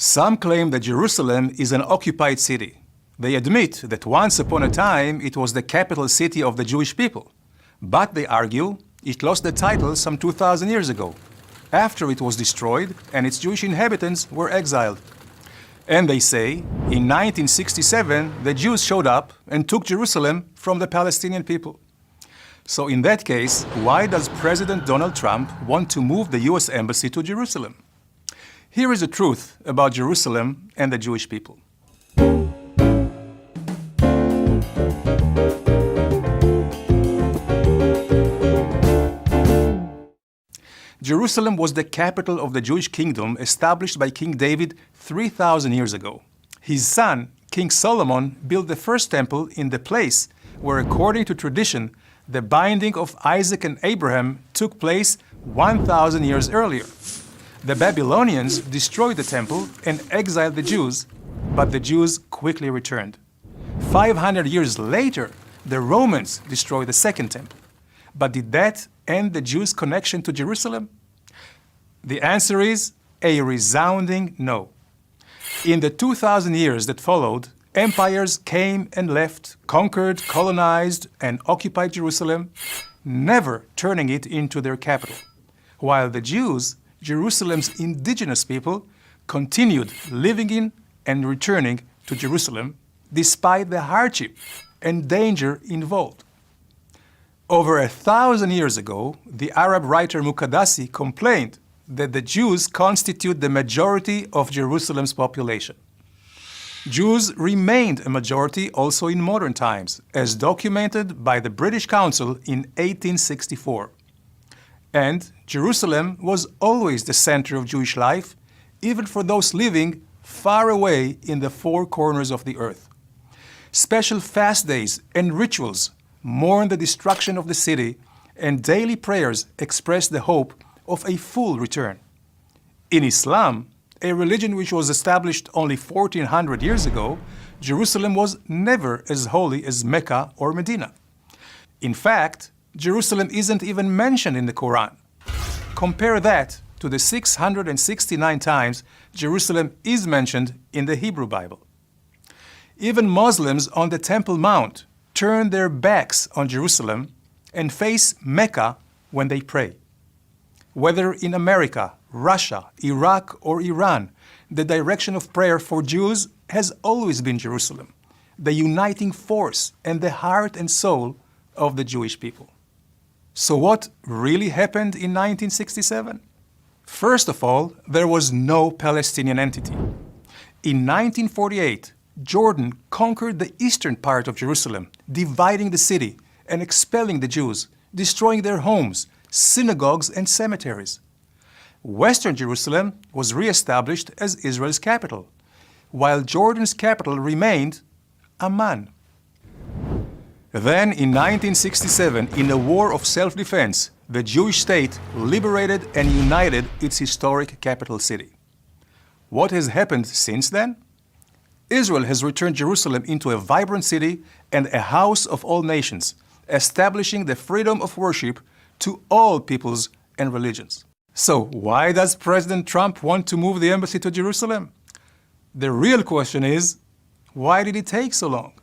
Some claim that Jerusalem is an occupied city. They admit that once upon a time it was the capital city of the Jewish people. But they argue it lost the title some 2,000 years ago, after it was destroyed and its Jewish inhabitants were exiled. And they say, in 1967, the Jews showed up and took Jerusalem from the Palestinian people. So in that case, why does President Donald Trump want to move the US Embassy to Jerusalem? Here is the truth about Jerusalem and the Jewish people. Jerusalem was the capital of the Jewish kingdom established by King David 3,000 years ago. His son, King Solomon, built the first temple in the place where, according to tradition, the binding of Isaac and Abraham took place 1,000 years earlier. The Babylonians destroyed the temple and exiled the Jews, but the Jews quickly returned. 500 years later, the Romans destroyed the second temple. But did that end the Jews' connection to Jerusalem? The answer is a resounding no. In the 2,000 years that followed, empires came and left, conquered, colonized, and occupied Jerusalem, never turning it into their capital, while the Jews, Jerusalem's indigenous people, continued living in and returning to Jerusalem despite the hardship and danger involved. Over 1,000 years ago, the Arab writer Muqaddasi complained that the Jews constitute the majority of Jerusalem's population. Jews remained a majority also in modern times, as documented by the British Council in 1864. And Jerusalem was always the center of Jewish life, even for those living far away in the four corners of the earth. Special fast days and rituals mourn the destruction of the city, and daily prayers express the hope of a full return. In Islam, a religion which was established only 1,400 years ago, Jerusalem was never as holy as Mecca or Medina. In fact, Jerusalem isn't even mentioned in the Quran. Compare that to the 669 times Jerusalem is mentioned in the Hebrew Bible. Even Muslims on the Temple Mount turn their backs on Jerusalem and face Mecca when they pray. Whether in America, Russia, Iraq, or Iran, the direction of prayer for Jews has always been Jerusalem, the uniting force and the heart and soul of the Jewish people. So what really happened in 1967? First of all, there was no Palestinian entity. In 1948, Jordan conquered the eastern part of Jerusalem, dividing the city and expelling the Jews, destroying their homes, synagogues, and cemeteries. Western Jerusalem was re-established as Israel's capital, while Jordan's capital remained Amman. Then, in 1967, in a war of self-defense, the Jewish state liberated and united its historic capital city. What has happened since then? Israel has returned Jerusalem into a vibrant city and a house of all nations, establishing the freedom of worship to all peoples and religions. So, why does President Trump want to move the embassy to Jerusalem? The real question is, why did it take so long?